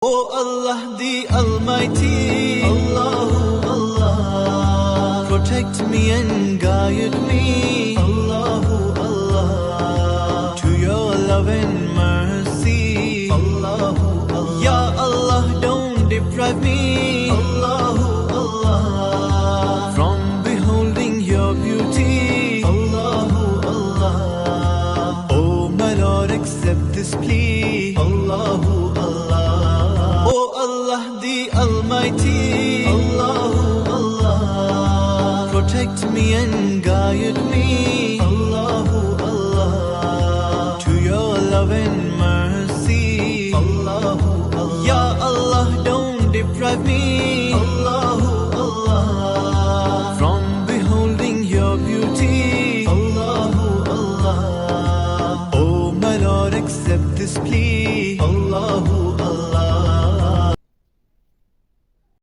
O Allah the Almighty, Allahu Allah, protect me and guide me, Allahu Allah, to your love and mercy, Allahu Allah. Ya Allah, don't deprive me, Allahu Allah, from beholding your beauty, Allahu Allah. Oh my Lord, accept this plea, Allahu Allah. O Allah the Almighty, Allahu Allah, protect me and guide me,